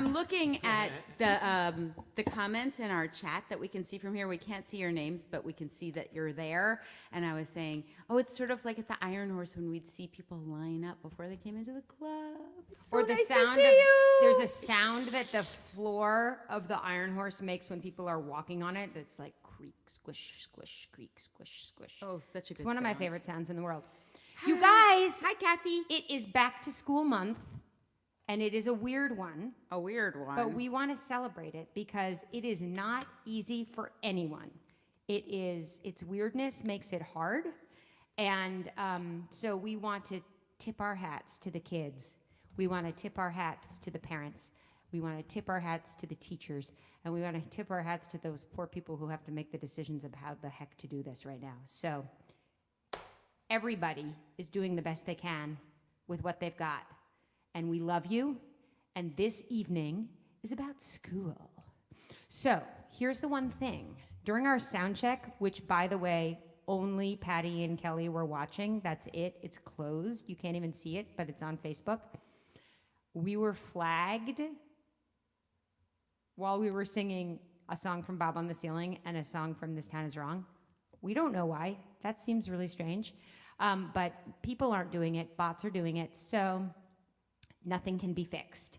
I'm looking at the comments in our chat that we can see from here. We can't see your names, but we can see that you're there. And I was saying, oh, it's sort of like at the Iron Horse when we'd see people line up before they came into the club. It's so Or the nice sound to see you. there's a sound that the floor of the Iron Horse makes when people are walking on it. That's like creak, squish, squish, creak, squish, squish. Oh, such a good It's one of my sound. favorite sounds in the world. You guys, Hi, Kathy. it is back to school month, and it is a weird one. A weird one. But we want to celebrate it because it is not easy for anyone. Its weirdness makes it hard. And so we want to tip our hats to the kids. We want to tip our hats to the parents. We want to tip our hats to the teachers. And we want to tip our hats to those poor people who have to make the decisions of how the heck to do this right now. So everybody is doing the best they can with what they've got. And we love you. And this evening is about school. So here's the one thing. During our sound check, which, by the way, only Patty and Kelly were watching. That's it. It's closed. You can't even see it, but it's on Facebook. We were flagged while we were singing a song from Bob on the Ceiling and a song from This Town Is Wrong. We don't know why. That seems really strange. But people aren't doing it. Bots are doing it. So nothing can be fixed.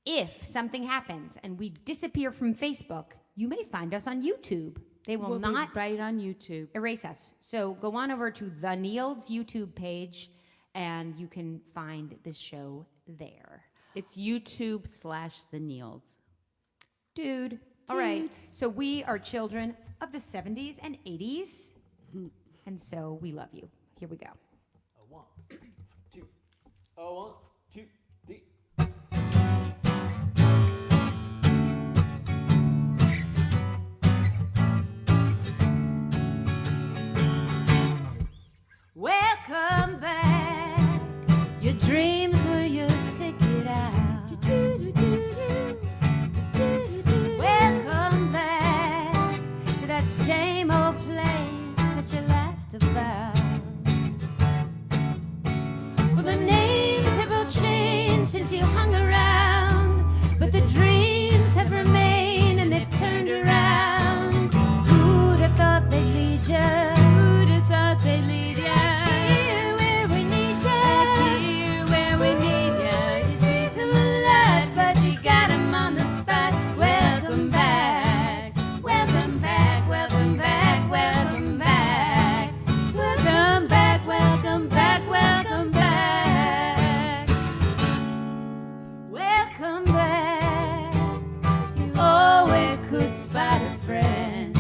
If something happens and we disappear from Facebook, you may find us on YouTube. They will not be right on YouTube. erase us. So go on over to the Nields YouTube page, and you can find this show there. It's YouTube/the Nields. Dude. All right. So we are children of the 70s and 80s, and so we love you. Here we go. A 1, 2. A 1, 2, 3. Welcome back. Your dreams were your ticket out. Welcome back to that same old place that you laughed about. Well, the names have all changed since you hung around, but the dreams have remained and they've turned around. Who'd have thought they'd lead you? Who'd have thought they'd lead you? Here where we need you. Here where we need you. Your dreams are alive, but you got 'em on the spot. Welcome back. Welcome back. Welcome back. Welcome back. Welcome back. Welcome back. Welcome back. Welcome back. You always could spot a friend.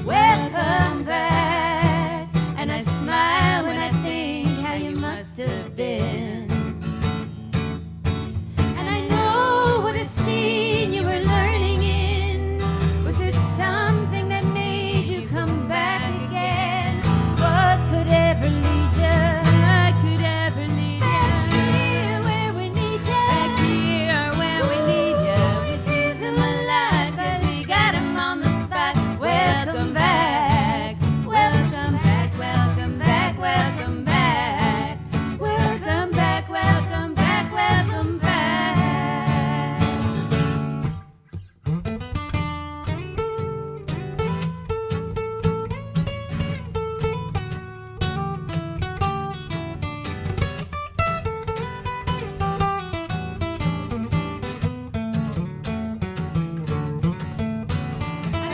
Welcome back. And I smile when I think how you must have been. And I know what a scene you were learning in. Was there something that made you come back again? What could ever lead you? What could ever lead you? Back here where we need you. Back here where we need you. Your tears are alive, but we got 'em on the spot. Welcome back. Welcome back. Welcome back. Welcome back. Welcome back. Welcome back. Welcome back.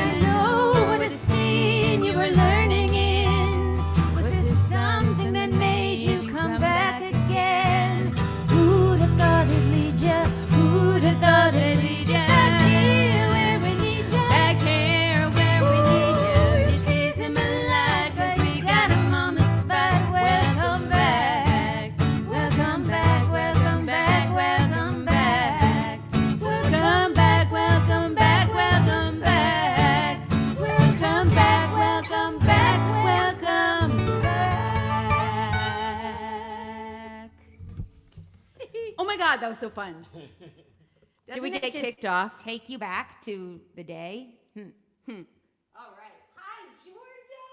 I know what a scene you were learning in. Was there something that made you come back again? Who'd have thought it'd lead you? Who'd have thought it'd lead you? Back here where we need you. Back here where we need you. You tease him alive, but we got 'em on the spot. Welcome back. Welcome back. Welcome back. Welcome back. Welcome back. Welcome back. Welcome back. Welcome back. Welcome back. Welcome back. Oh my God, that was so fun. Did we Doesn't it get just kicked off? Take you back to the day. All right. Hi, Georgia.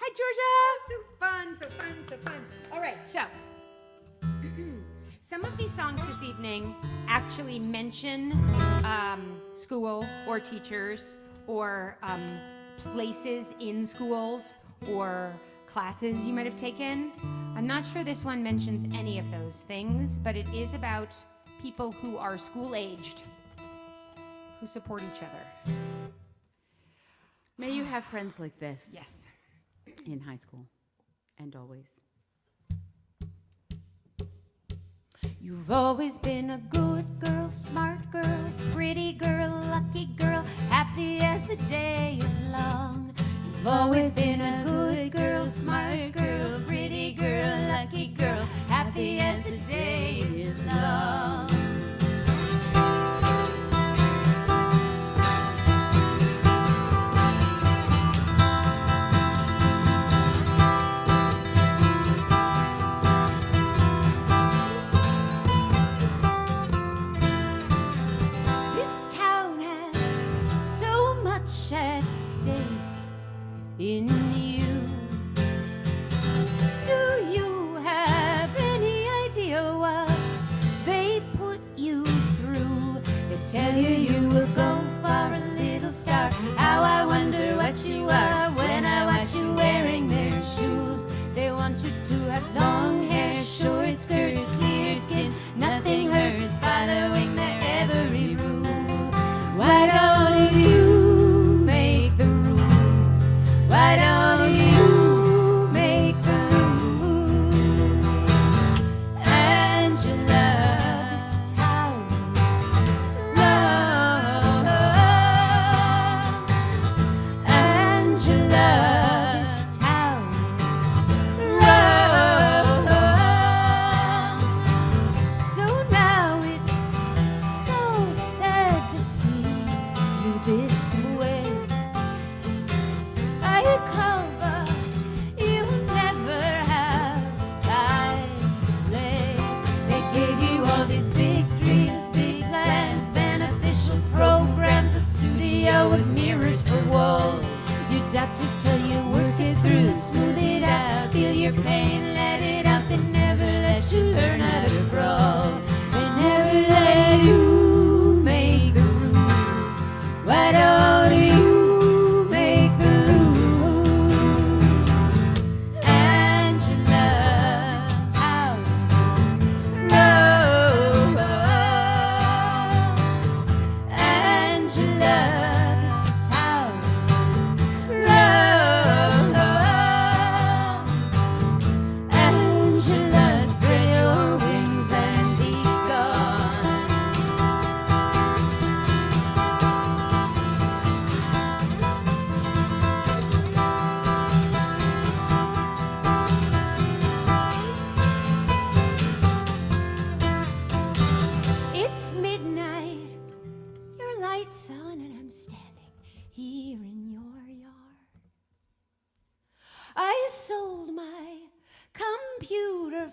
Hi, Georgia. So fun, so fun, so fun. All right, so Some of these songs this evening actually mention school or teachers or places in schools or classes you might have taken. I'm not sure this one mentions any of those things, but it is about people who are school-aged, who support each other. May you have friends like this. Yes. In high school and always. You've always been a good girl, smart girl, pretty girl, lucky girl, happy as the day is long. You've always been a good girl, smart girl, pretty girl, lucky girl, happy as the day is long. In you. Do you have any idea what they put you through? They tell you you will go for a little star. How I wonder what you are when I watch you wearing their shoes. They want you to have long hair, short skirts, clear skin. Nothing hurts following their every rule. Why don't you make the rules? Why don't you make the rules? Angela's towers, love. Angela's towers, love. So now it's so sad to see you this way. Cover, you never have time to play. They gave you all these big dreams, big plans, beneficial programs, a studio with mirrors for walls. Your doctors tell you work it through, smooth it out, feel your pain, let it out. They never let you learn how to crawl. They never let you make the rules. Why don't you?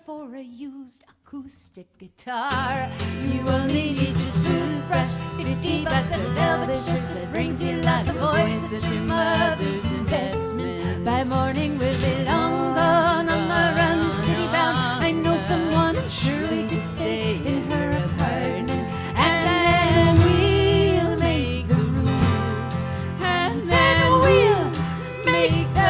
For a used acoustic guitar, you only need your toothbrush, $50 a velvet shirt that brings you luck, a voice that's your mother's investment. By morning we'll be long gone on the run, city bound. I know someone, I'm sure we could stay in her apartment, and then we'll make the rules, and then we'll make the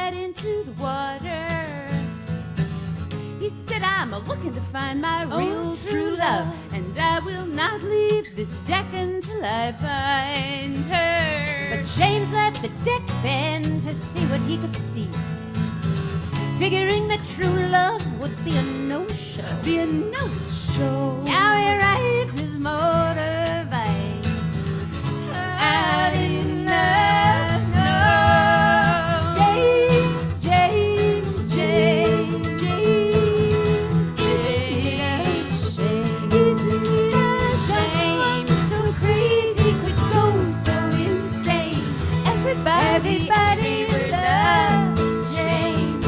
right into the water. He said, I'm a-looking to find my real true love, and I will not leave this deck until I find her. But James left the deck then to see what he could see, figuring that true love would be a no-show. Be a no-show. Now he rides his motorbike out in the snow. James, James, James, James, isn't it a shame? Isn't it a shame? So crazy could go so insane. Everybody loves James.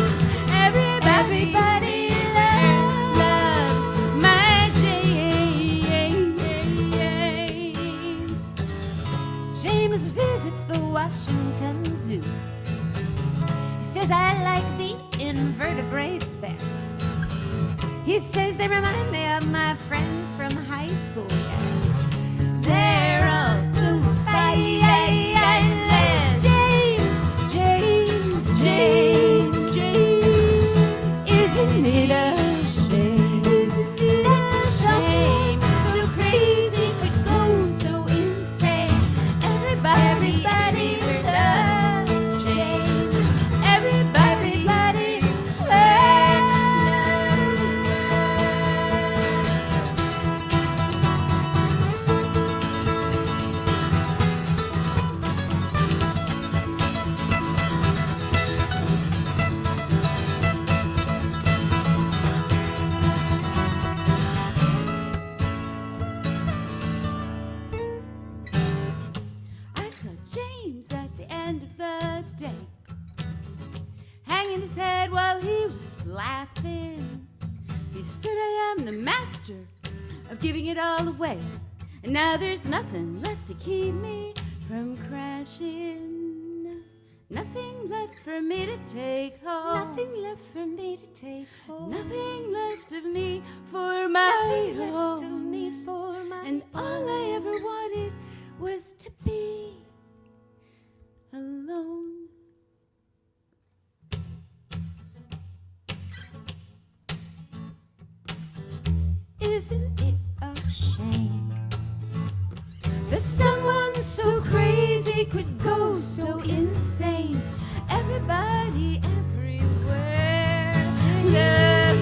Everybody loves my James. James visits the Washington Zoo. He says, I like the invertebrates best. He says they remind me of my friends from high school. Yeah. They're all so spineless. James, James, James, James, isn't it a shame? Isn't it a shame? So crazy could go so insane. Everybody loves James. Everybody loves. I saw James at the end of the day, hanging his head while he was laughing. He said, I am the master of giving it all away, and now there's nothing left to keep me from crashing. Nothing left for me to take home. Nothing left for me to take home. Nothing left of me for my Nothing home. left of me for my And all I ever wanted was to be alone. Isn't it a shame That someone so crazy could go so insane. Everybody everywhere loves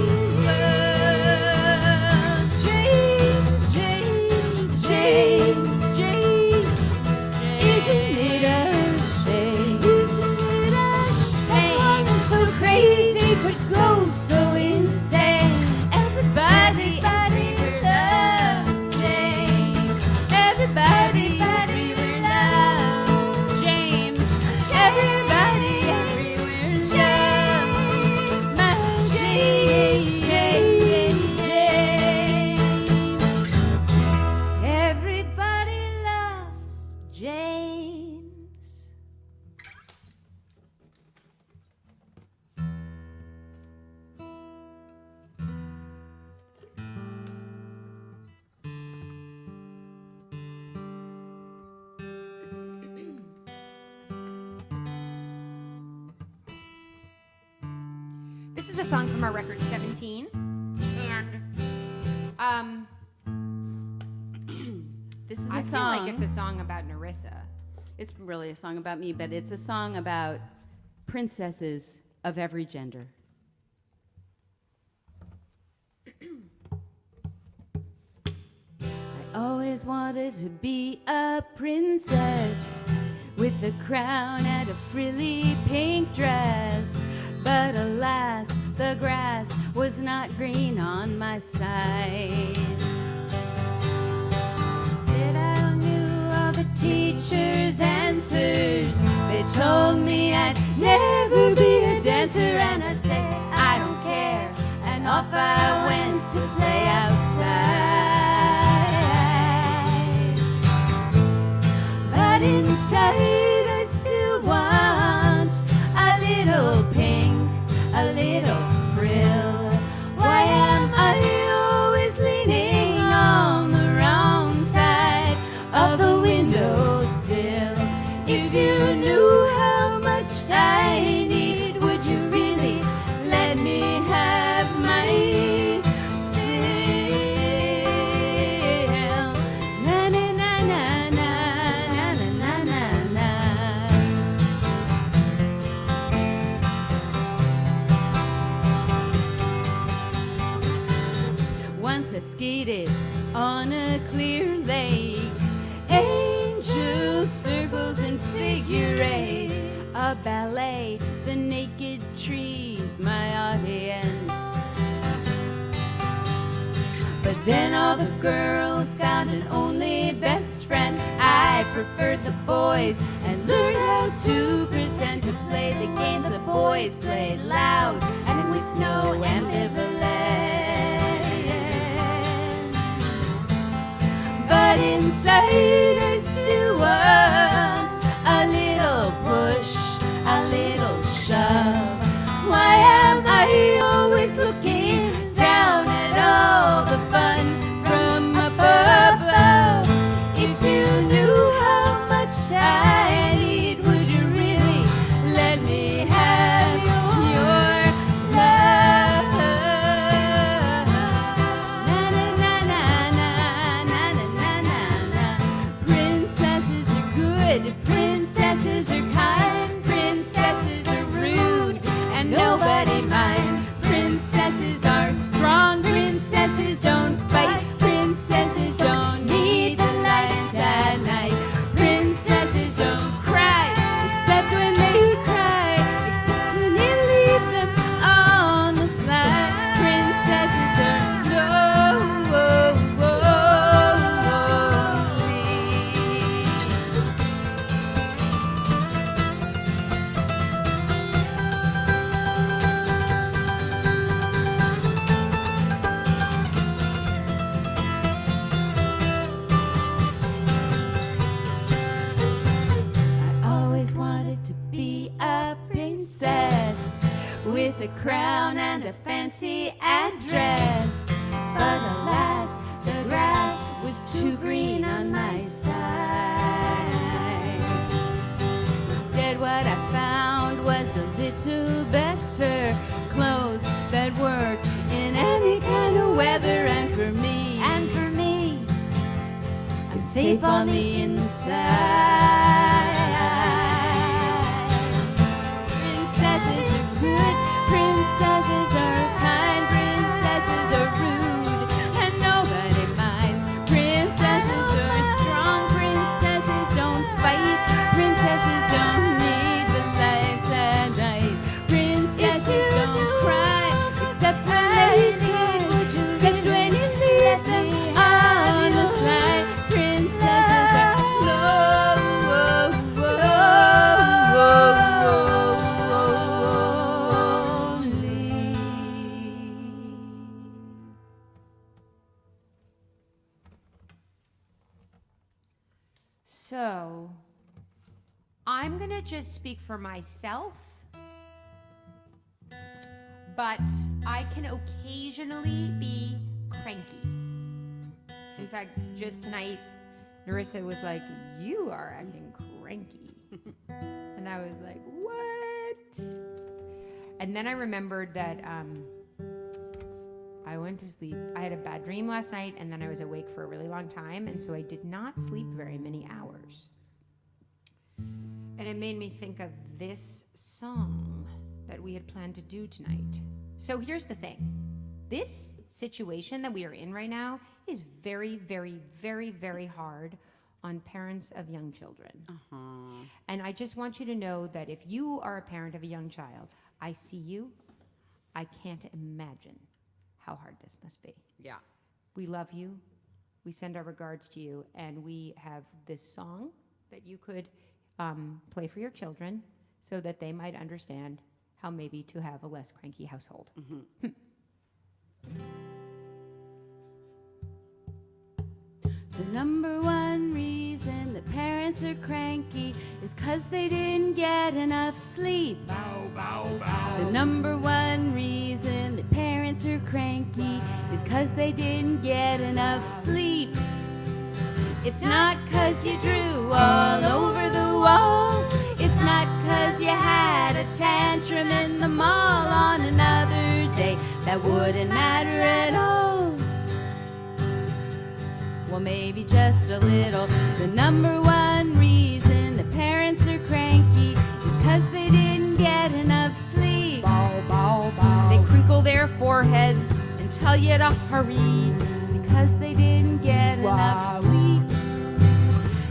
James, James, James, James. Isn't it a shame? Isn't it a shame? Someone so crazy could go so insane. Everybody everywhere loves James. Everybody everywhere loves James. Everybody everywhere loves my James. everybody loves James. This is a song from our record 17, and This is I a feel song. like it's a song about Narissa. It's really a song about me, but it's a song about princesses of every gender. I always wanted to be a princess with a crown and a frilly pink dress. But alas, the grass was not green on my side. Said I knew all the teacher's answers. They told me I'd never be a dancer, and I said, I don't care. And off I went to play outside. But inside I still want a little pink, a little frill. Why am I always leaning on the wrong side of the windowsill? If you knew how much I need, would skated on a clear lake. Angels, circles, and figure eights. A ballet, the naked trees, my audience. But then all the girls found an only best friend. I preferred the boys and learned how to pretend to play the games the boys played, loud and with no ambivalence. But inside I still want a little push, a little shove. Why am I always looking down at all the fun from above? If you knew how much I need, would you really let me have your love? Na na na na na na na na na. Princesses are good, princesses are kind, princesses are rude, and nobody minds. Princesses are strong, princesses don't fight, princesses don't need the lights at night. Princesses don't cry, except when they cry, except when you leave them on the slide. Princesses are lonely. I always wanted to be a princess with a crown and a fancy address. But alas, the grass was too green on my side. Instead, what I found was a little better clothes that work in any kind of weather. And for me, I'm safe on the inside. Princesses are good, princesses are kind, princesses are rude, and nobody minds. Princesses are strong, princesses don't fight, princesses don't need the lights at night. Princesses don't cry, except when they cry, except when you leave them on the slide. Princesses are lonely. So, I'm gonna just speak for myself, but I can occasionally be cranky. In fact, just tonight, Narissa was like, "You are acting cranky." And I was like, "What?" And then I remembered that I went to sleep. I had a bad dream last night, and then I was awake for a really long time, and so I did not sleep very many hours. And it made me think of this song that we had planned to do tonight. So here's the thing. This situation that we are in right now is very, very, very, very hard on parents of young children. And I just want you to know that if you are a parent of a young child, I see you. I can't imagine how hard this must be. Yeah. We love you. We send our regards to you. And we have this song that you could play for your children so that they might understand how maybe to have a less cranky household. The number one reason that parents are cranky is 'cause they didn't get enough sleep. The number one reason that parents are cranky is 'cause they didn't get enough sleep. It's not 'cause you drew all over the wall. It's not 'cause you had a tantrum in the mall on another day. That wouldn't matter at all. Well, maybe just a little. The number one reason that parents are cranky is 'cause they didn't get enough sleep. They crinkle their foreheads and tell you to hurry, because didn't get enough sleep.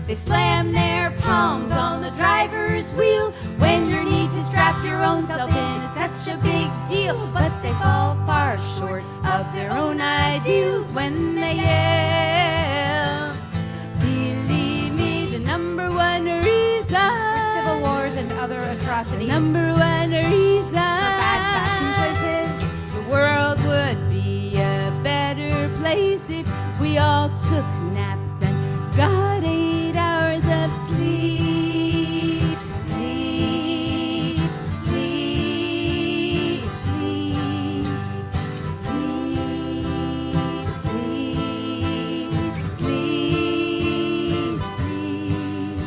They slam their palms on the driver's wheel when you need to strap your own self in is such a big deal. But they fall far short of their own ideals when they yell. Believe me, the number one reason For civil wars and other atrocities. number one reason bad fashion choices. the world would be a better place if we all took naps and got 8 hours of sleep. Sleep, sleep, sleep, sleep, sleep, sleep, sleep.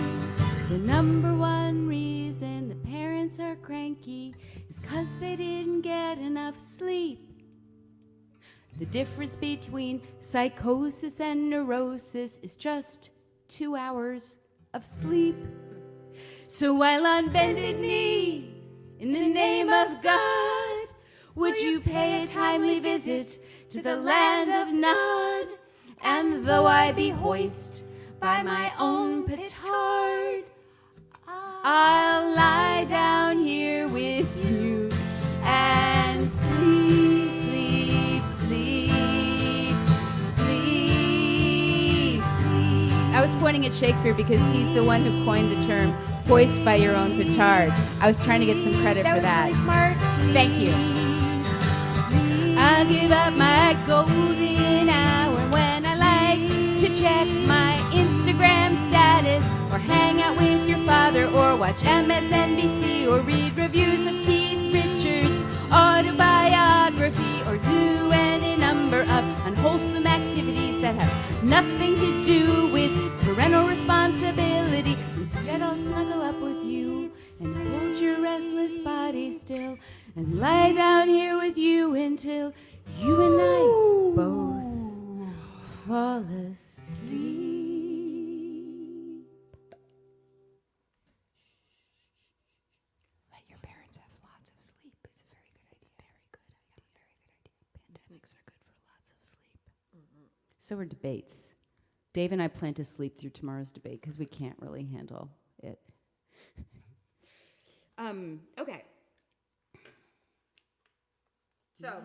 The number one reason the parents are cranky is 'cause they didn't get enough sleep. The difference between psychosis and neurosis is just 2 hours of sleep. So while on bended knee, in the name of God, would you pay a timely visit to the land of Nod? And though I be hoist by my own petard, I'll lie down here with you and sleep, sleep, sleep, sleep, sleep. I was pointing at Shakespeare because he's the one who coined the term hoist by your own petard. I was trying to get some credit for that. Was really smart. Thank you. I'll give up my golden hour when I like to check my Instagram status or hang out with your father or watch MSNBC or read reviews of Keith Richards' autobiography or do any number of unwholesome activities that have nothing to do with parental responsibility. Instead, I'll snuggle up with you and hold your restless body still and lie down here with you until you and I both fall asleep. Let your parents have lots of sleep. It's a very good idea. Very good idea. Very good idea. Pandemics are good for lots of sleep. So are debates. Dave and I plan to sleep through tomorrow's debate because we can't really handle it. Okay. So,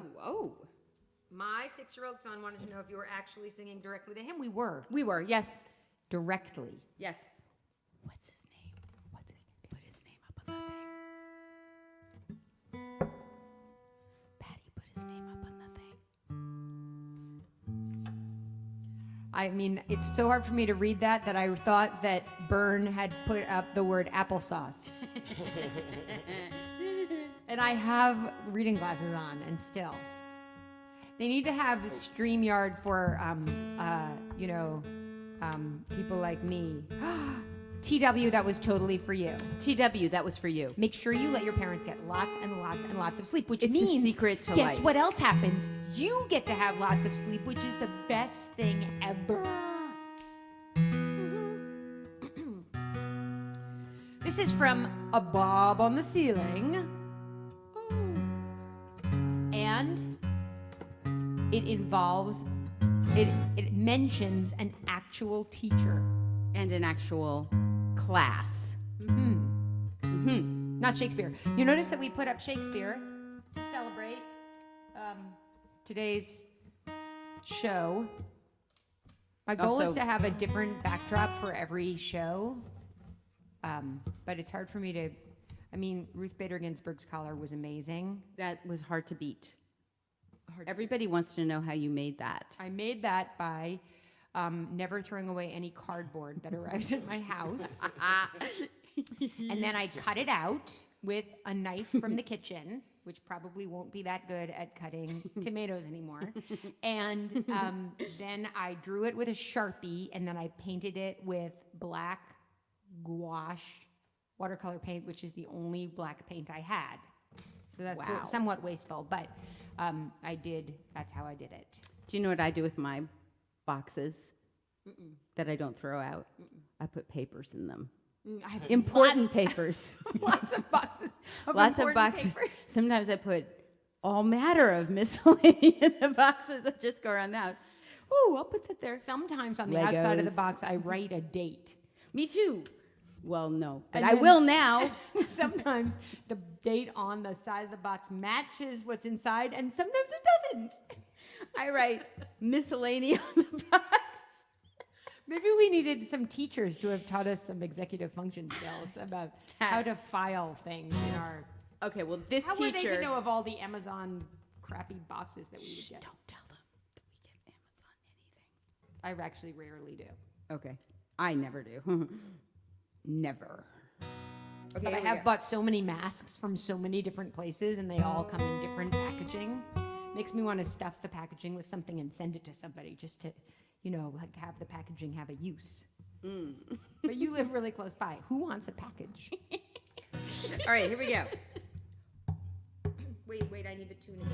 my 6-year-old son wanted to know if you were actually singing directly to him. We were. We were, yes. Directly. Yes. What's his name? What's his name? Put his name up on the thing. Patty, put his name up on the thing. I mean, it's so hard for me to read that I thought that Byrne had put up the word applesauce. And I have reading glasses on, and still. They need to have StreamYard for, people like me. TW, that was totally for you. TW, that was for you. Make sure you let your parents get lots and lots and lots of sleep, which It's the means, secret to guess life. what else happens? You get to have lots of sleep, which is the best thing ever. This is from A Bob on the Ceiling. And it involves, it mentions an actual teacher. And an actual class. Not Shakespeare. You notice that we put up Shakespeare to celebrate today's show. My goal is Also- to have a different backdrop for every show, but it's hard for me to. I mean, Ruth Bader Ginsburg's collar was amazing. That was hard to beat. Everybody wants to know how you made that. I made that by never throwing away any cardboard that arrives at my house. And then I cut it out with a knife from the kitchen, which probably won't be that good at cutting tomatoes anymore. And then I drew it with a Sharpie, and then I painted it with black gouache watercolor paint, which is the only black paint I had. So that's Wow. somewhat wasteful, but that's how I did it. Do you know what I do with my boxes that I don't throw out? I put papers in them. I have Important papers. lots of boxes. Lots of important boxes. papers. Sometimes I put all matter of miscellany in the boxes that just go around the house. Oh, I'll put that there. Sometimes on the outside of the Legos. box, I write a date. Me too. Well, no, but And I then will now. Sometimes the date on the side of the box matches what's inside, and sometimes it doesn't. I write miscellany on the box. Maybe we needed some teachers to have taught us some executive function skills about how to file things in our. Okay, well, this How were they teacher. to know of all the Amazon crappy boxes that we would get? Don't tell them that we get Amazon I actually rarely do. anything. Okay, I never do. Never. Okay, But I here we have go. bought so many masks from so many different places, and they all come in different packaging. Makes me want to stuff the packaging with something and send it to somebody just to, like have the packaging have a use. But you live really close by. Who wants a package? All right, here we go. Wait, I need the tune again.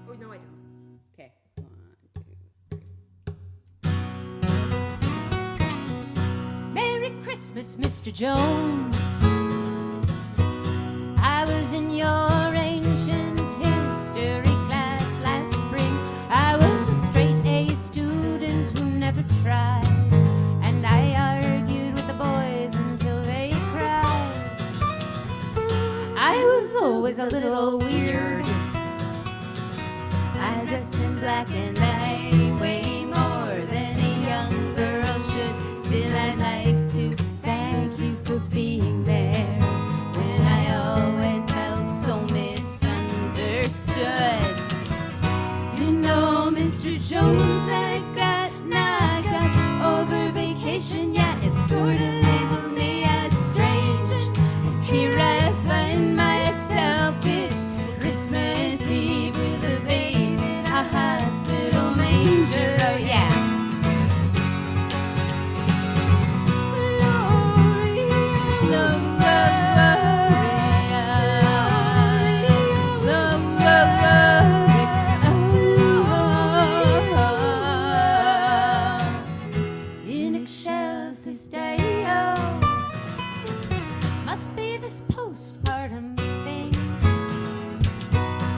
Oh, no, I don't. Okay, 1, 2. Merry Christmas, Mr. Jones. I was in your ancient history class last spring. I was the straight A student who never tried, and I argued with the boys until they cried. I was always a little weird. I dressed in black and I weighed more than a young girl should. Still, I'd like to thank you for being there when I always felt so misunderstood. You know, Mr. Jones, I got knocked up over vacation. Yeah, it sort of labeled me as strange. Here I find myself this Christmas Eve with a baby in a hospital manger. Oh, yeah. In excelsis Deo, must be this postpartum thing,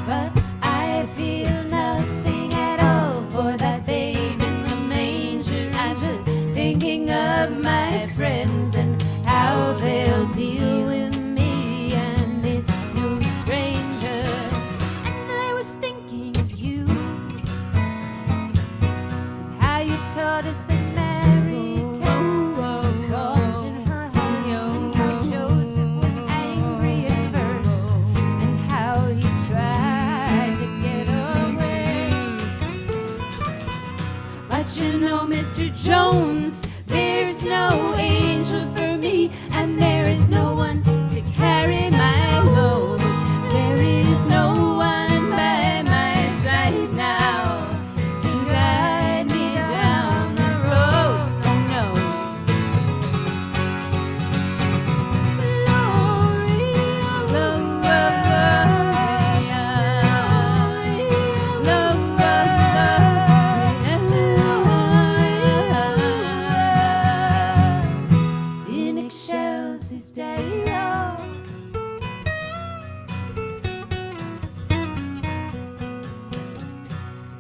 but I feel nothing at all for that babe in the manger. I'm just thinking of my friends and how they'll deal with me and this new stranger. And I was thinking of you, how you taught us that Mary kept calls in her heart, and how Joseph was angry at first, and how he tried to get away. But you know, Mr. Jones, there's no angel for me, and there is no one to carry my load. There is no one by my side now to guide me down the road. Oh no. In excelsis Deo.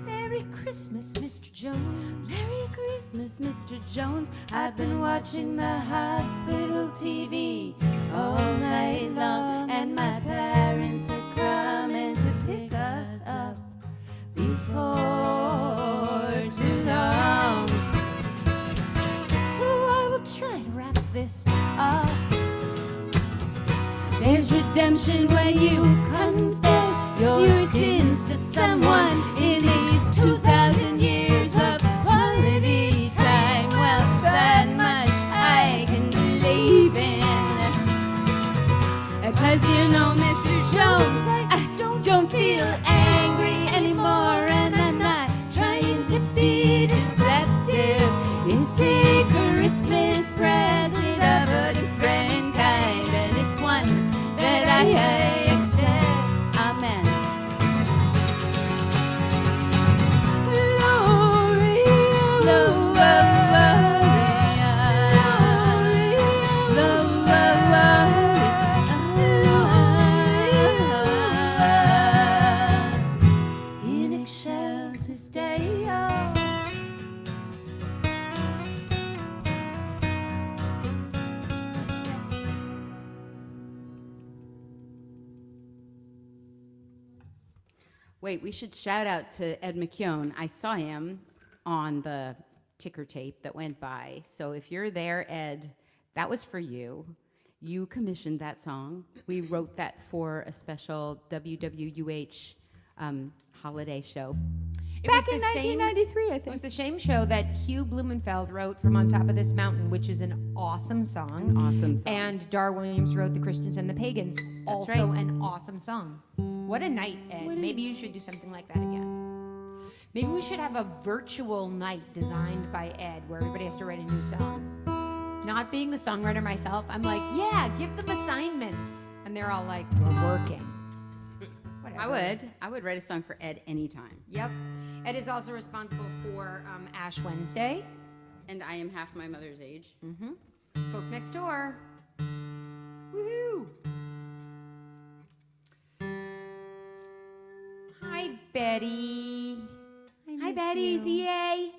Merry Christmas, Mr. Jones. Merry Christmas, Mr. Jones. I've been watching the hospital TV all night long, and my parents are coming to pick us up before too long. So I will try to wrap this up. There's redemption when you confess your sins to someone in these 2,000 years of quality time. Well, that much I can believe in. 'Cause you know, Mr. Jones, I don't feel angry anymore, and I'm not trying to be deceptive. It's a Christmas present of a different kind, and it's one that I accept. Amen. Wait, we should shout out to Ed McKeown. I saw him on the ticker tape that went by. So if you're there, Ed, that was for you. You commissioned that song. We wrote that for a special WWUH holiday show. Back in 1993, I It think. was the same show that Hugh Blumenfeld wrote from On Top of This Mountain, which is an awesome song. Awesome song. And Dar Williams wrote The Christians and the Pagans, also right. an awesome song. What a night, Ed. Maybe you should do something like that again. Maybe we should have a virtual night designed by Ed where everybody has to write a new song. Not being the songwriter myself, I'm like, yeah, give them assignments. And they're all like, we're working. Whatever. I would write a song for Ed anytime. Yep. Ed is also responsible for Ash Wednesday. And I am half my mother's age. Folk Next Door. Woohoo! Hi, Betty. Hi, Betty. ZA.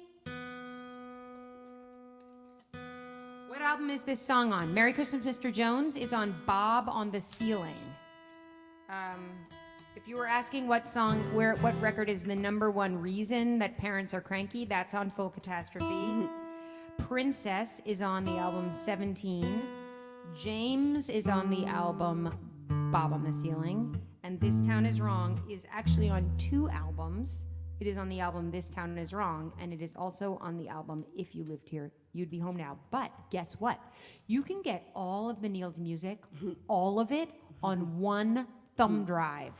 What album is this song on? Merry Christmas, Mr. Jones is on Bob on the Ceiling. If you were asking what record is the #1 reason that parents are cranky, that's on Full Catastrophe. Princess is on the album 17. James is on the album Bob on the Ceiling. And This Town Is Wrong is actually on 2 albums. It is on the album This Town Is Wrong, and it is also on the album If You Lived Here, You'd Be Home Now. But guess what? You can get all of the Nields music, all of it, on one thumb drive.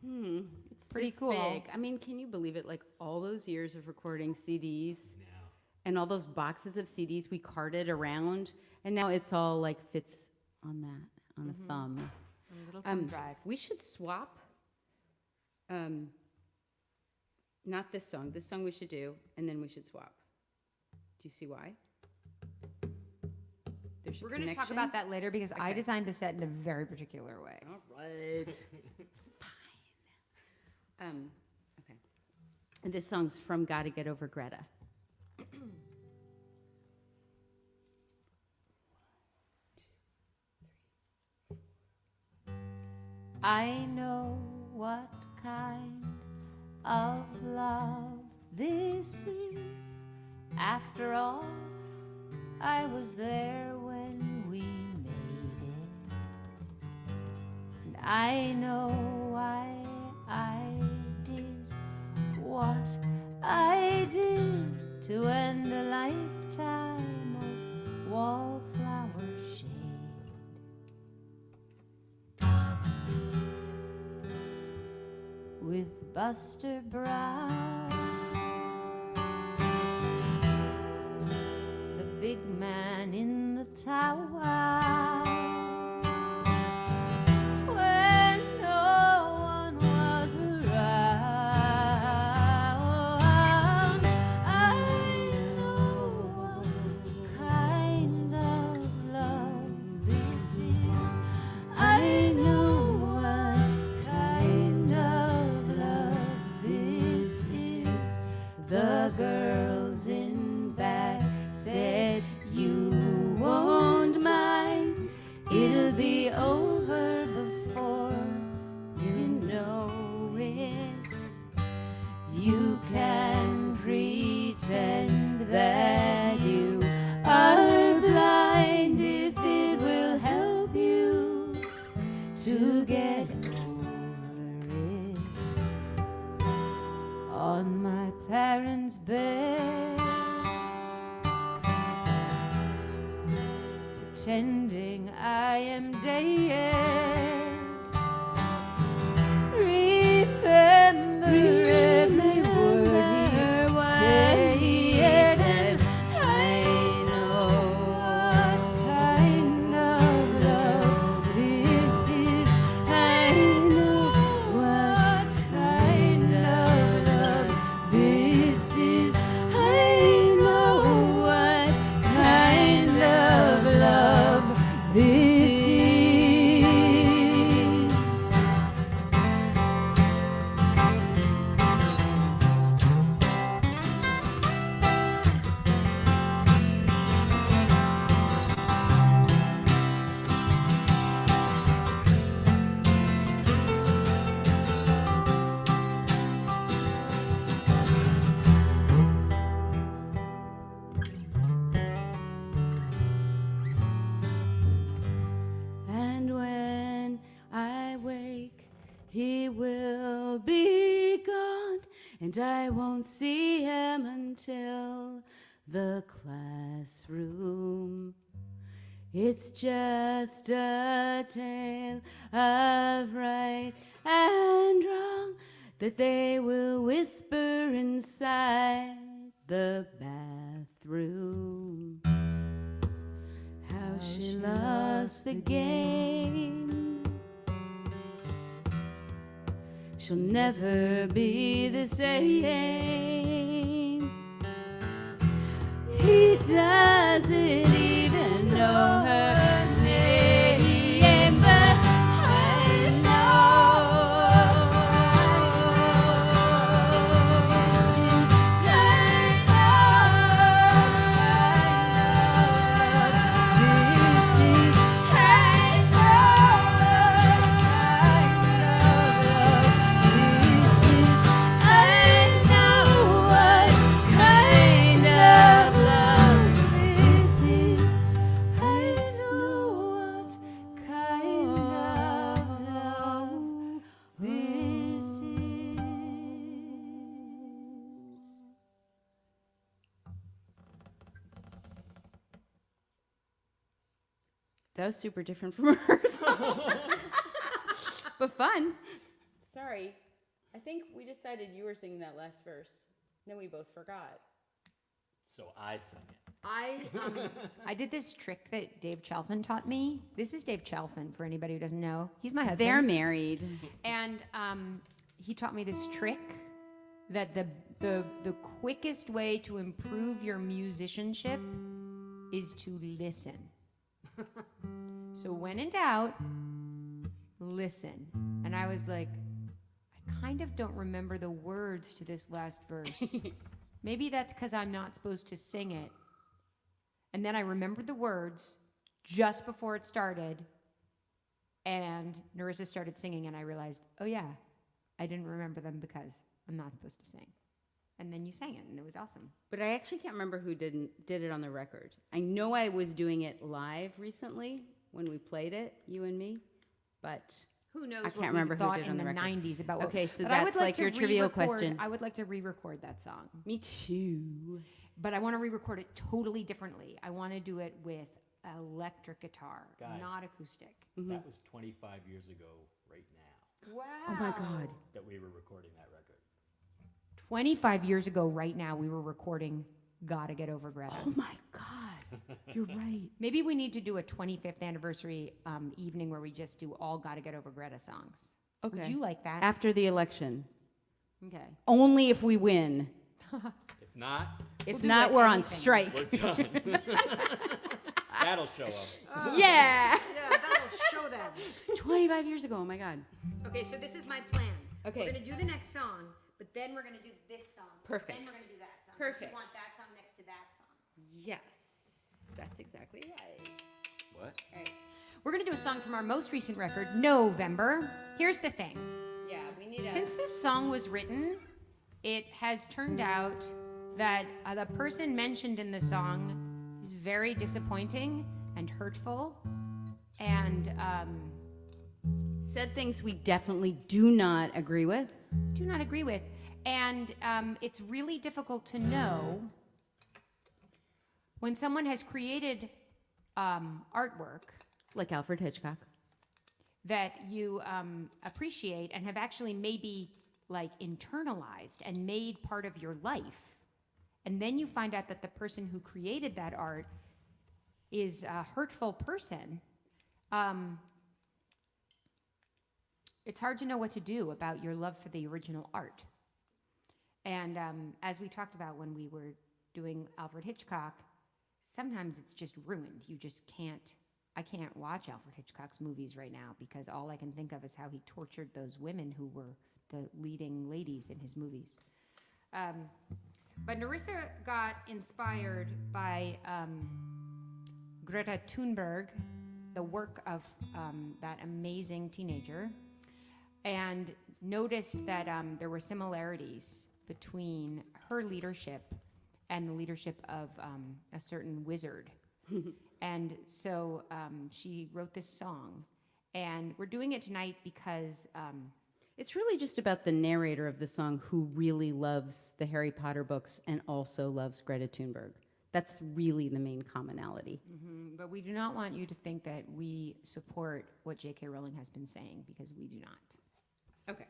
It's pretty this cool. Big. I mean, can you believe it? Like all those years of recording CDs and all those boxes of CDs we carted around, and now it's all like fits on that, on a thumb. A little thumb drive. We should swap. Not this song. This song we should do, and then we should swap. Do you see why? There's a We're going to talk connection. about that later because I Okay. designed the set in a very particular way. All right. Fine. Okay. And this song's from Gotta Get Over Greta. I know what kind of love this is. After all, I was there when we made it. And I know why I did what I did to end a lifetime of wallflower shade. With Buster Brown, the big man in the tower, when no one was around. I know what kind of love this is. I know what kind of love this is. The girls in back said you won't mind. It'll be over before you know it. You can pretend that you are blind if it will help you to get over it. On my parents' bed, pretending I am dead. Remember every word he said, and I know what kind of love this is. I know what kind of love this is. I know what kind of love this is. and I won't see him until the classroom. It's just a tale of right and wrong that they will whisper inside the bathroom. How she lost the game. She'll never be the same. He doesn't even know her name, but I know since I That was super different from rehearsal. But fun. Sorry. I think we decided you were singing that last verse. Then we both forgot. So I sang it. I did this trick that Dave Chalfin taught me. This is Dave Chalfin, for anybody who doesn't know. He's my husband. They're married. And he taught me this trick that the quickest way to improve your musicianship is to listen. So when in doubt, listen. And I was like, I kind of don't remember the words to this last verse. Maybe that's because I'm not supposed to sing it. And then I remembered the words just before it started. And Narissa started singing, and I realized, oh yeah, I didn't remember them because I'm not supposed to sing. And then you sang it, and it was awesome. But I actually can't remember who did it on the record. I know I was doing it live recently when we played it, you and me, but Who knows I what can't remember we who thought did it in on the the record. 90s about what... Okay, so But I that's would like to your trivial re-record- question. I would like to re-record that song. Me too. But I want to re-record it totally differently. I want to do it with electric guitar, Guys. not acoustic. That was 25 years ago right now Wow. Oh my God. that we were recording that record. 25 years ago right now, we were recording Gotta Get Over Greta. Oh my God. You're right. Maybe we need to do a 25th anniversary evening where we just do all Gotta Get Over Greta songs. Okay. Would you like that? After the election. Okay. Only if we win. If not, If do not, like we're on anything. strike. we're done. That'll show up. Yeah. Yeah, that'll show them. 25 years ago. Oh my God. Okay, so this is my plan. Okay. We're going to do the next song, but then we're going to do this song. Perfect. Then we're going to do that song. Perfect. You want that song next to that song. Yes. That's exactly right. What? All right. We're going to do a song from our most recent record, November. Here's the thing. Yeah, we need Since this song was written, it has turned out that the person mentioned in the song is very disappointing and hurtful and said things we definitely do not agree with. do not agree with. And it's really difficult to know when someone has created artwork Like Alfred Hitchcock. that you appreciate and have actually maybe like internalized and made part of your life. And then you find out that the person who created that art is a hurtful person. It's hard to know what to do about your love for the original art. And as we talked about when we were doing Alfred Hitchcock, sometimes it's just ruined. You just can't. I can't watch Alfred Hitchcock's movies right now because all I can think of is how he tortured those women who were the leading ladies in his movies. But Narissa got inspired by Greta Thunberg, the work of that amazing teenager, and noticed that there were similarities between her leadership and the leadership of a certain wizard. And so she wrote this song. And we're doing it tonight because It's really just about the narrator of the song who really loves the Harry Potter books and also loves Greta Thunberg. That's really the main commonality. But we do not want you to think that we support what J.K. Rowling has been saying, because we do not. Okay.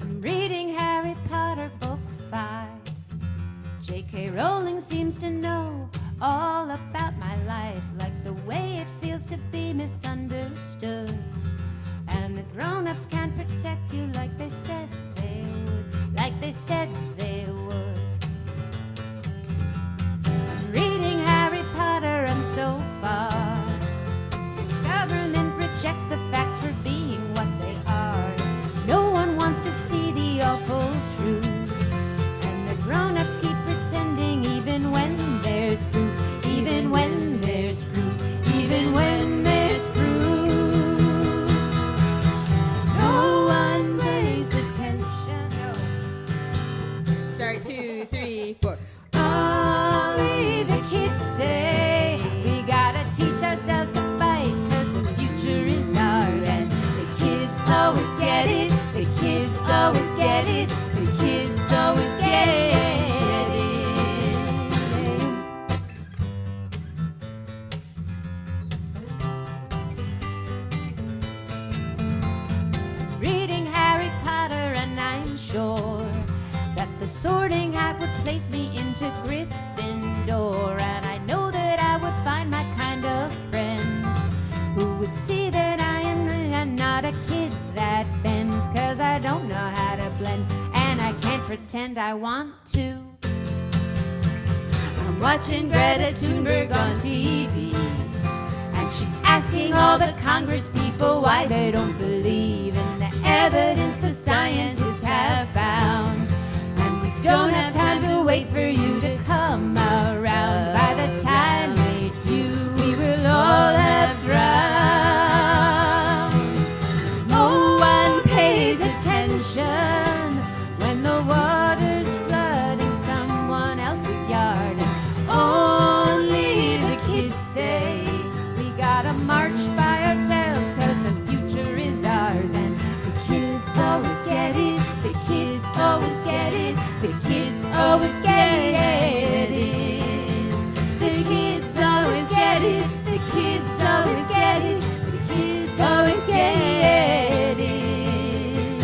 I'm reading Harry Potter book 5. J.K. Rowling seems to know all about my life, like the way it feels to be misunderstood. And the grown-ups can't protect you like they said they would, like they said they would. I'm reading Harry Potter and so far the government rejects the facts for being what they are. No one wants to see the awful truth, and the grown-ups keep pretending even when there's proof, even when there's proof, even when there's proof. No one pays attention. Sorry, 2, 3, 4. Only the kids say we gotta teach ourselves to fight, 'cause the future is ours, and the kids always get it. The kids always get it. The kids always get it. Reading Harry Potter, and I'm sure that the Sorting Hat would place me into Gryffindor, and I know that I would find my kind of friends who would see that I am not a kid that bends, 'cause I don't know how to blend, and I can't pretend I want to. I'm watching Greta Thunberg on TV, and she's asking all the Congress people why they don't believe in the evidence the scientists have found. And we don't have time to wait for you to come around. By the time we do, we will all have drowned. No one pays attention when the water's flooding someone else's yard. And only the kids say we gotta march by ourselves, 'cause the future is ours, and the kids always get it. The kids always get it. The kids always get it. The kids always get it. The kids always get it. The kids always get it.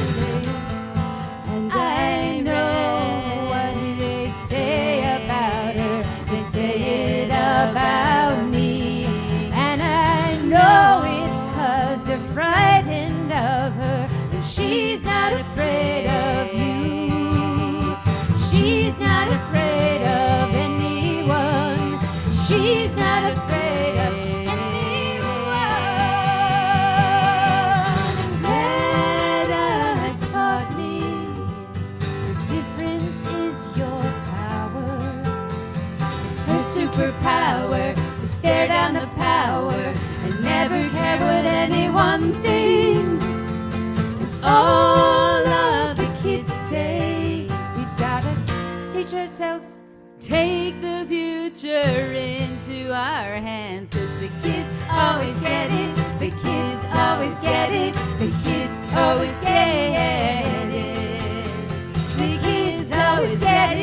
And I know what they say about her. They say it about me. And I know it's 'cause they're frightened of her, and she's not afraid of you. She's not afraid of anyone. She's not afraid of anyone. Greta has taught me the difference is your power. It's her superpower to stare down the power and never care what anyone thinks. And all of the kids say we've gotta teach ourselves, take the future into our hands, 'cause the kids always get it. The kids always get it. The kids always get it. The kids always get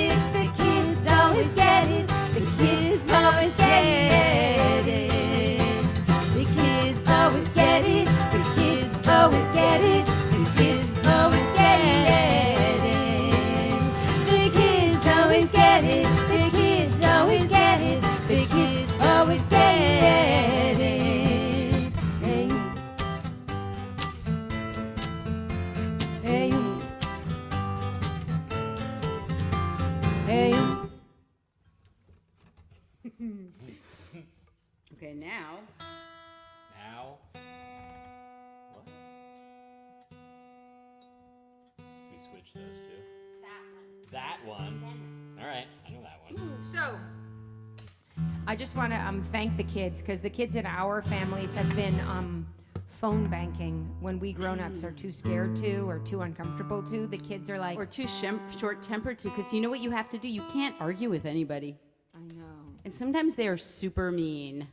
it. The kids always get it. The kids always get it. The kids always get it. The kids always get it. The kids always get it. The kids always get it. The kids always get it. The kids always get it. Hey. Hey. Hey. Okay, now. Now. What? We switched those two. That one. All right, I know that one. So, I just want to thank the kids, because the kids in our families have been phone banking when we grown-ups are too scared to or too uncomfortable to. The kids are like, Or too short-tempered too, because you know what you have to do? You can't argue with anybody. I know. And sometimes they are super mean,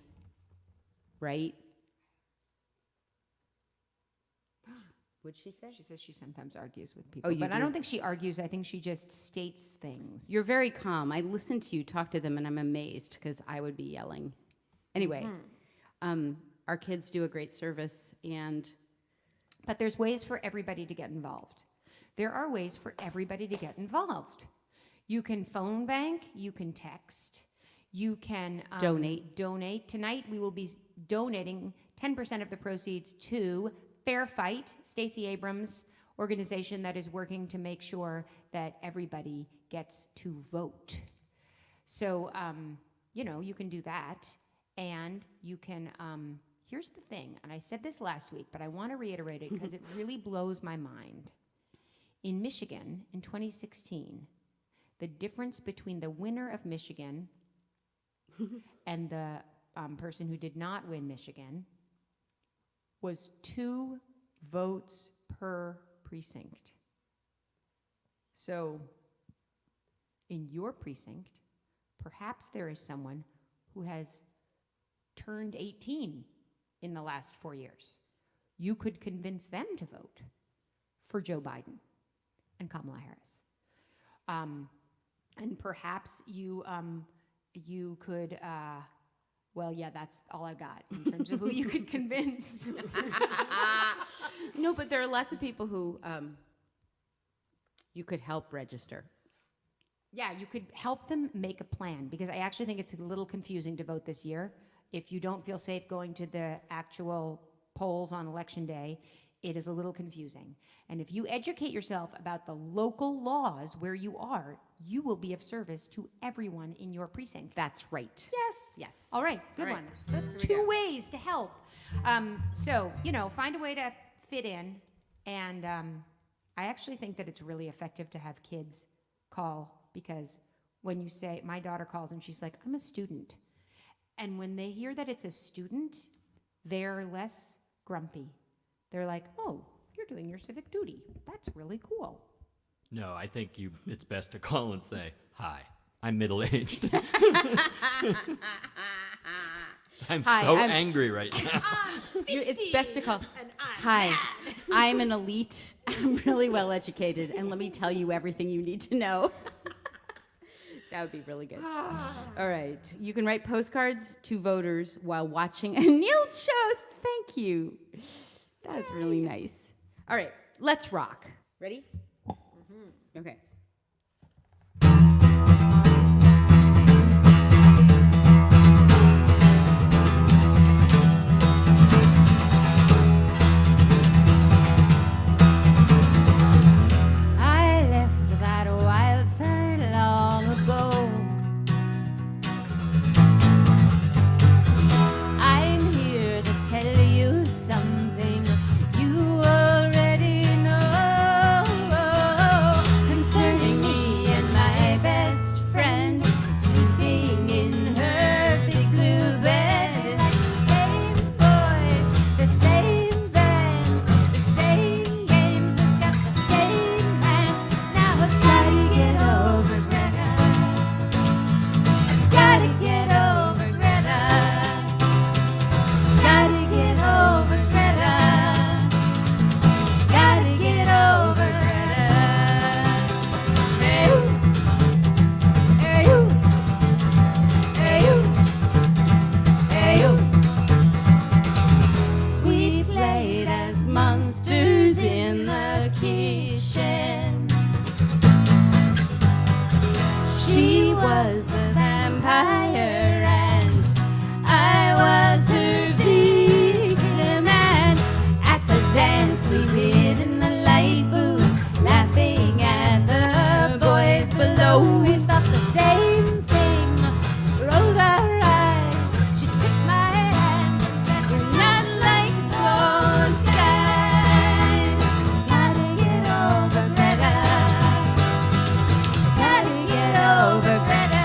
right? What'd she say? She says she sometimes argues with people. Oh, you but I do? don't think she argues. I think she just states things. You're very calm. I listen to you talk to them, and I'm amazed because I would be yelling. Anyway, our kids do a great service, and But there's ways for everybody to get involved. There are ways for everybody to get involved. You can phone bank, you can text, you can Donate. Donate. Tonight we will be donating 10% of the proceeds to Fair Fight, Stacey Abrams' organization that is working to make sure that everybody gets to vote. So, you can do that, and you can, here's the thing, and I said this last week, but I want to reiterate it because it really blows my mind. In Michigan, in 2016, the difference between the winner of Michigan and the person who did not win Michigan was 2 votes per precinct. So, in your precinct, perhaps there is someone who has turned 18 in the last 4 years. You could convince them to vote for Joe Biden and Kamala Harris. And perhaps you could, well, yeah, that's all I got in terms of who you could convince. no, but there are lots of people who you could help register. Yeah, you could help them make a plan, because I actually think it's a little confusing to vote this year. If you don't feel safe going to the actual polls on election day, it is a little confusing. And if you educate yourself about the local laws where you are, you will be of service to everyone in your precinct. That's right. Yes. Yes. All right, good All right. one. That's Here we 2 go. ways to help. So, find a way to fit in. And I actually think that it's really effective to have kids call, because when you say, my daughter calls and she's like, I'm a student. And when they hear that it's a student, they're less grumpy. They're like, oh, you're doing your civic duty. That's really cool. No, I think it's best to call and say, hi, I'm middle-aged. I'm I'm- angry right now. It's best to call. Hi, I'm an elite. I'm really well educated, and let me tell you everything you need to know. That would be really good. All right. You can write postcards to voters while watching a Nields show. Thank you. That's really nice. All right. Let's rock. Ready? Okay. I left that wild side long ago. I'm here to tell you something you already know concerning me and my best friend sleeping in her big blue bed. Same boys, the same bands, the same games, we've got the same hands. Now I've gotta get over Greta. I've gotta get over Greta. Gotta get over Greta. Gotta get over Greta. Hey you, hey you, hey you, hey you. We played as monsters in the kitchen. She was the vampire and I was her victim. And at the dance we did in the light booth, laughing at the boys below. We thought the same thing, rolled our eyes. She took my hand and said, you're not like those guys. Gotta get over Greta. Gotta get over Greta.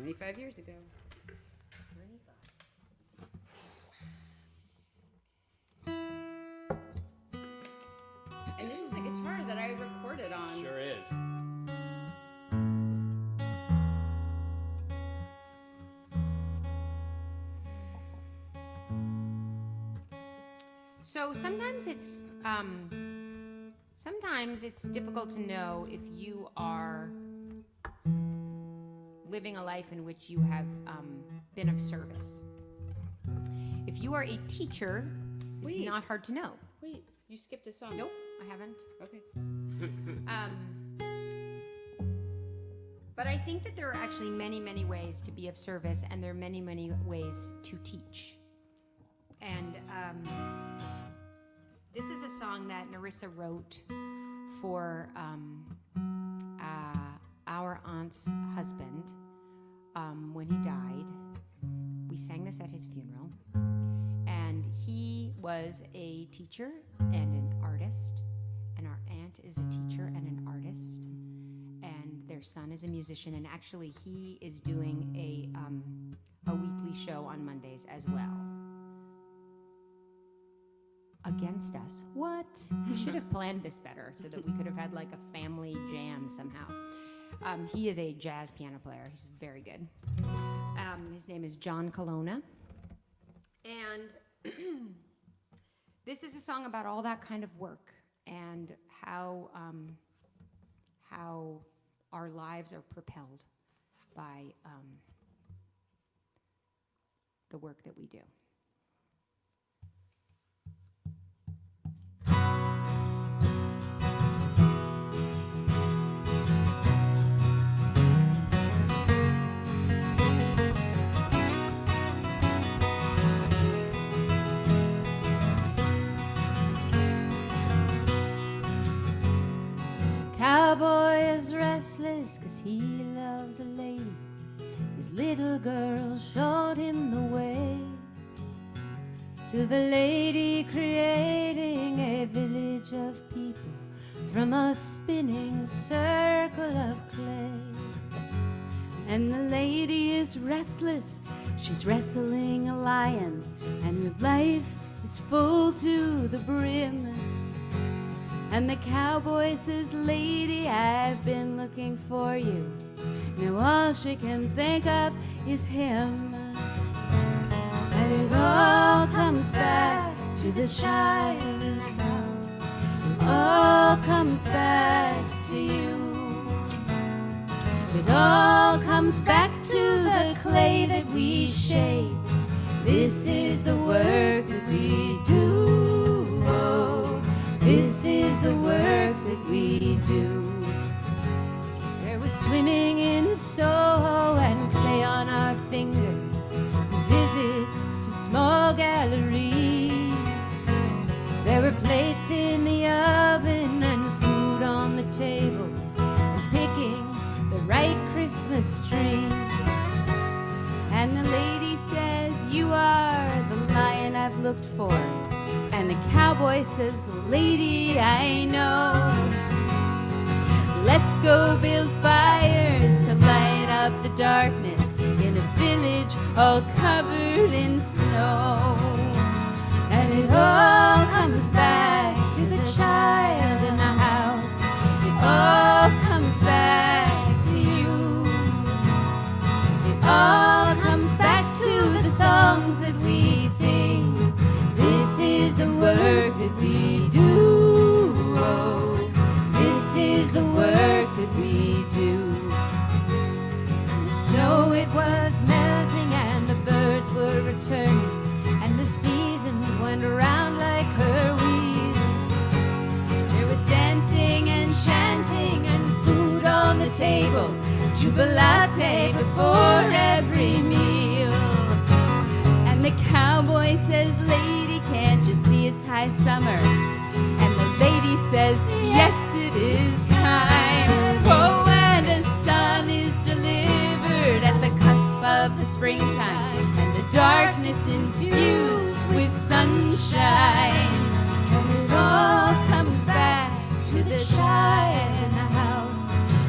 25 years ago. And this is the guitar that I recorded on. Sure is. So sometimes it's difficult to know if you are living a life in which you have been of service. If you are a teacher, it's Wait. not hard to know. Wait, you skipped a song. Nope, I haven't. Okay. But I think that there are actually many, many ways to be of service, and there are many, many ways to teach. And this is a song that Narissa wrote for our aunt's husband when he died. We sang this at his funeral. And he was a teacher and an artist. And our aunt is a teacher and an artist. And their son is a musician. And actually, he is doing a weekly show on Mondays as well. Against us. What? We should have planned this better so that we could have had like a family jam somehow. He is a jazz piano player. He's very good. His name is John Colonna. And this is a song about all that kind of work and how our lives are propelled by the work that we do. Cowboy is restless 'cause he loves a lady. His little girl showed him the way to the lady, creating a village of people from a spinning circle of clay. And the lady is restless, she's wrestling a lion, and her life is full to the brim. And the cowboy says, lady, I've been looking for you. Now all she can think of is him. And it all comes back to the child in the house. It all comes back to you. It all comes back to the clay that we shape. This is the work that we do. Oh, this is the work that we do. There was swimming in Soho and clay on our fingers, visits to small galleries. There were plates in the oven and food on the table, and picking the right Christmas tree. And the lady says, you are the lion I've looked for. And the cowboy says, lady, I know. Let's go build fires to light up the darkness in a village all covered in snow. And it all comes back to the child in the house. It all comes back to you. It all comes back to the songs that we sing. This is the work that we do. Oh, this is the work that we do. The snow, it was melting and the birds were returning, and the seasons went around like her wheel. There was dancing and chanting and food on the table, jubilate before every meal. And the cowboy says, lady, can't you see it's high summer? And the lady says, yes, it is time. Oh, and a son is delivered at the cusp of the springtime, and the darkness infused with sunshine. And it all comes back to the child in the house.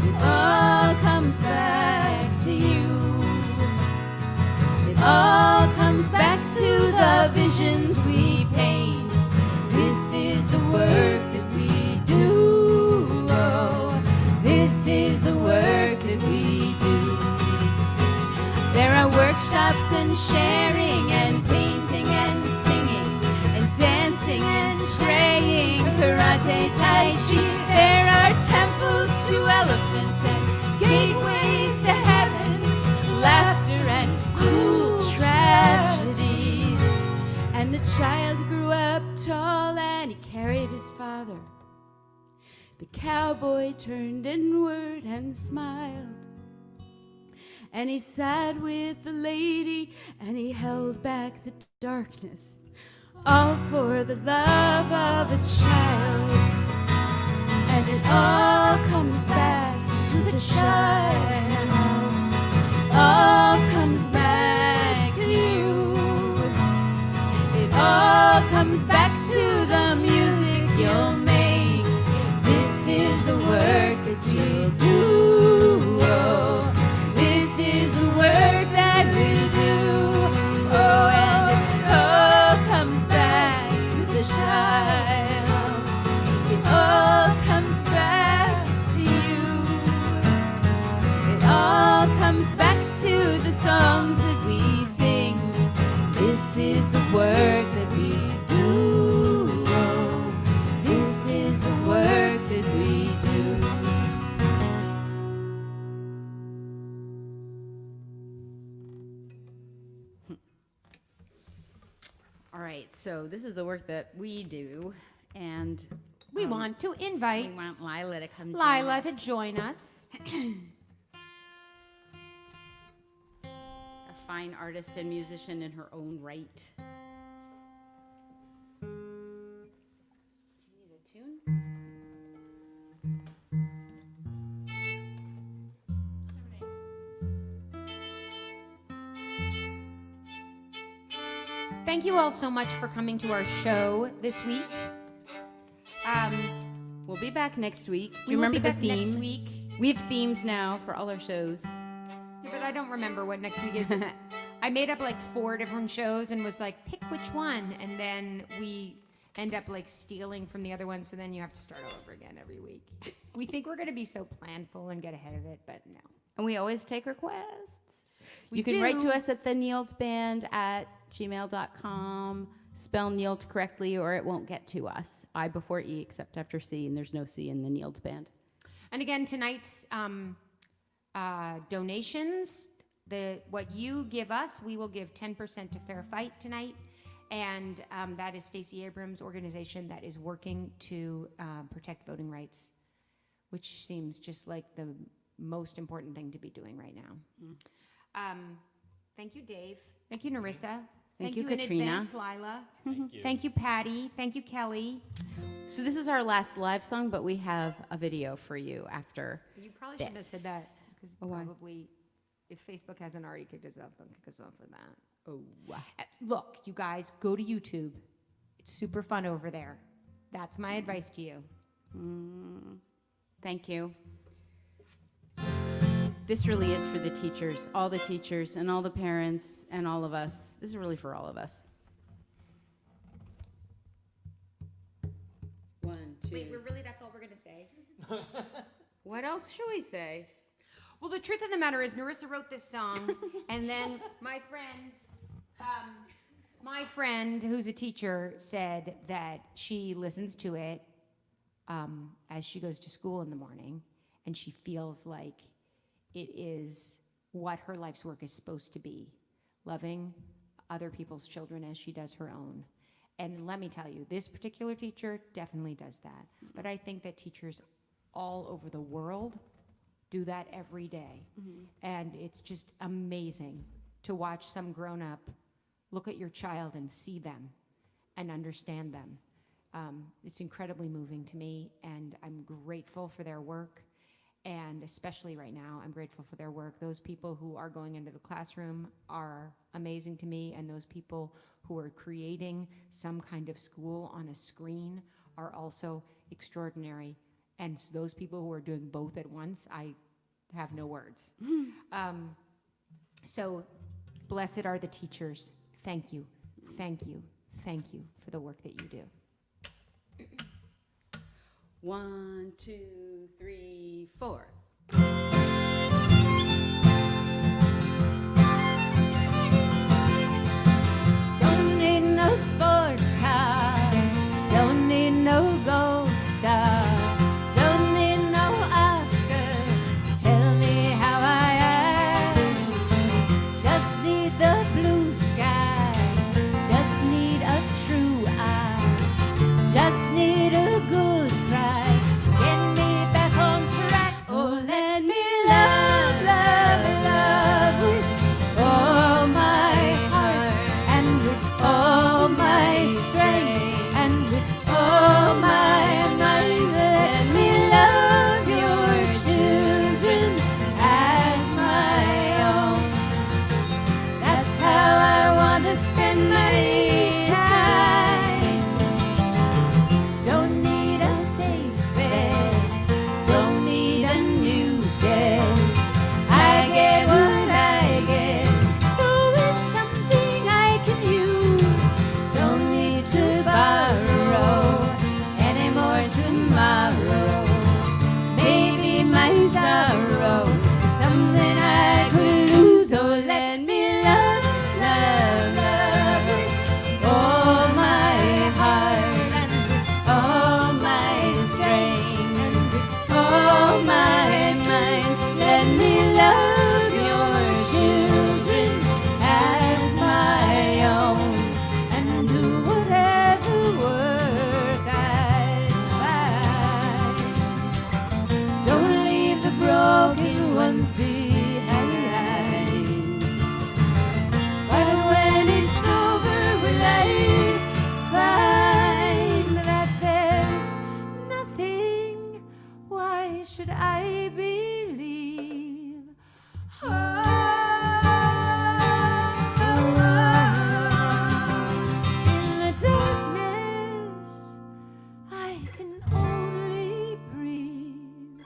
It all comes back to you. is the work that we do. There are workshops and sharing and painting and singing and dancing and praying, karate, tai chi. There are temples to elephants and gateways to heaven, laughter and cruel tragedies. And the child grew up tall and he carried his father. The cowboy turned inward and smiled. And he sat with the lady and he held back the darkness, all for the love of a child. And it all comes back to the child. All comes back to you. It all comes back to the music you'll make. This is the work that you do. Oh, this is the work that we do. Oh, and it all comes back to the child. It all comes back to you. It all comes back to the songs that we sing. This is the work that we do. Oh, this is the work that we do. All right, so this is the work that we do, and We want to invite we want Lila to come. Lila join to join us. a fine artist and musician in her own right. Do you need a tune? Thank you all so much for coming to our show this week. We'll be back next week. Do We you will remember be the back theme? next week. We have themes now for all our shows. Yeah, but I don't remember what next week is. I made up like 4 different shows and was like, pick which one. And then we end up like stealing from the other one. So then you have to start all over again every week. We think we're going to be so planful and get ahead of it, but no. And we always take requests. We You can write do. to us at theneildsband@gmail.com. Spell Nields correctly or it won't get to us. I before E except after C, and there's no C in the Nields Band. And again, tonight's donations, what you give us, we will give 10% to Fair Fight tonight. And that is Stacey Abrams' organization that is working to protect voting rights, which seems just like the most important thing to be doing right now. Thank you, Dave. Thank you, Narissa. Thank you, in Katrina. advance, Lila. Thank you. Thank you, Patty. Thank you, Kelly. So this is our last live song, but we have a video for you after. You probably shouldn't have said that this. because Oh, why? probably if Facebook hasn't already kicked us off, they'll kick us off for that. Oh, Look, you guys, go to YouTube. It's super fun over there. That's my advice to you. thank you. This really is for the teachers, all the teachers and all the parents and all of us. This is really for all of us. 1, 2. that's all we're going to say? What else should we say? Well, the truth of the matter is Narissa wrote this song, and then my friend who's a teacher said that she listens to it as she goes to school in the morning, and she feels like it is what her life's work is supposed to be, loving other people's children as she does her own. And let me tell you, this particular teacher definitely does that. But I think that teachers all over the world do that every day. And it's just amazing to watch some grown-up look at your child and see them and understand them. It's incredibly moving to me, and I'm grateful for their work. And especially right now, I'm grateful for their work. Those people who are going into the classroom are amazing to me, and those people who are creating some kind of school on a screen are also extraordinary. And those people who are doing both at once, I have no words. So blessed are the teachers. Thank you, thank you, thank you for the work that you do. 1, 2, 3, 4. Don't need no sports car, don't need no gold star, don't need no Oscar to tell me how I am. Just need the blue sky, just need a true eye, just need a good cry, get me back on track. Oh, let me love, love, love with all my heart and with all my strength and with all my mind. Let me love your children as my own. That's how I want to spend my time. Don't need a safe bet, don't need a new debt. I get what I get, it's always something I can use. Don't need to borrow anymore tomorrow. Maybe my sorrow is something I could lose. Oh, let me love, love, love with all my heart and with all my strength and with all my mind. Let me love your children as my own and do whatever work I find. Don't leave the broken ones behind. But when it's over, will I find that there's nothing? Why should I believe? In the darkness, I can only breathe.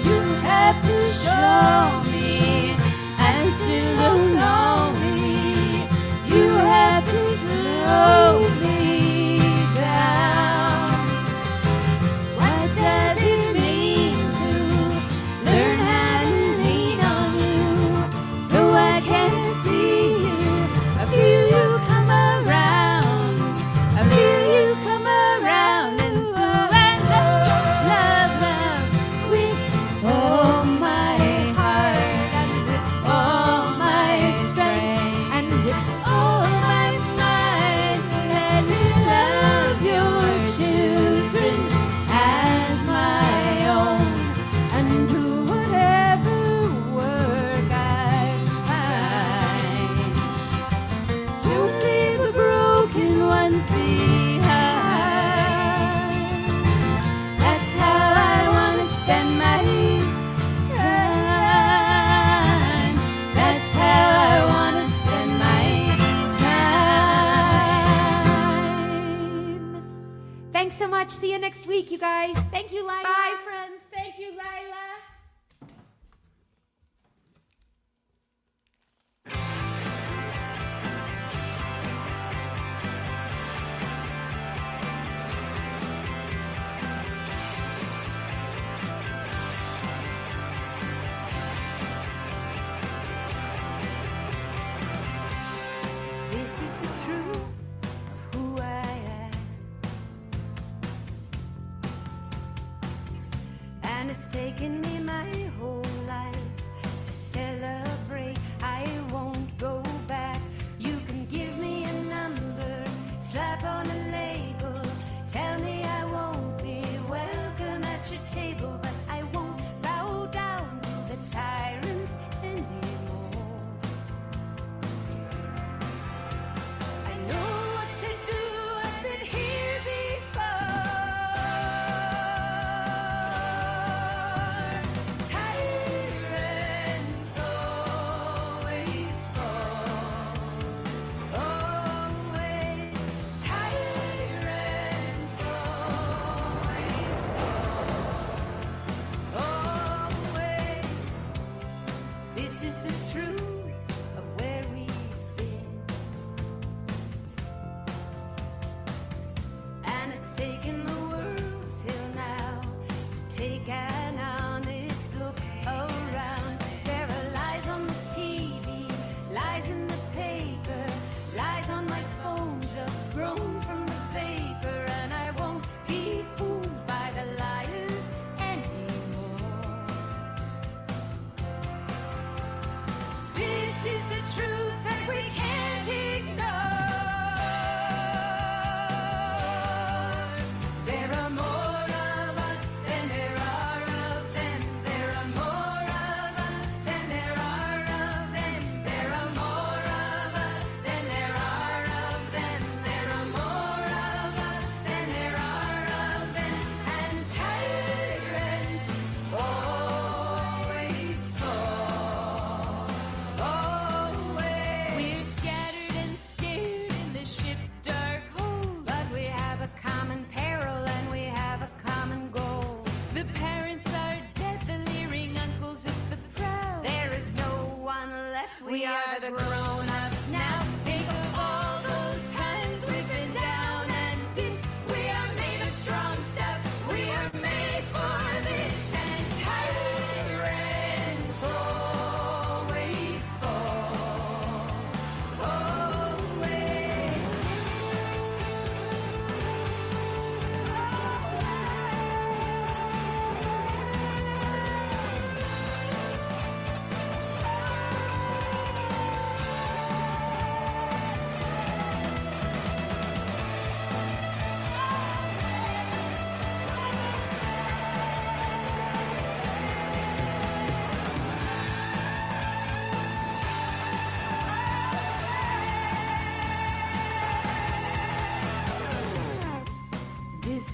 You have to show me I still don't know me. You have to slow me down. What does it mean to learn how to lean on you? Though I can't see you, I feel you come around. I feel you come around, and so I love, love, love with all my heart and with all my strength and with all my mind. Let me love your children as my own and do whatever work I find. Don't leave the broken ones behind. That's how I want to spend my time. That's how I want to spend my time. Thanks so much. See you next week, you guys. Thank you, Lila. Bye, friends. Thank you, Lila. This is the truth of who I am, and it's taken me my whole life to celebrate. I won't go back. You can give me a number, slap on a label, tell me I won't be welcome at your table, but I won't bow down to the tyrants anymore. I know what to do, I've been here before. Tyrants always fall, always. Tyrants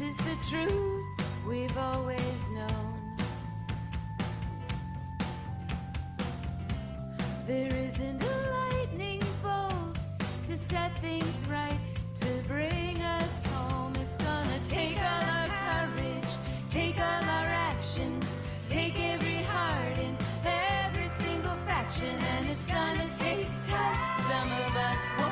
is the truth we've always known. There isn't a lightning bolt to set things right, to bring us home. It's gonna take all our courage, take all our actions, take every heart in every single fraction, and it's gonna take time. Some of us won't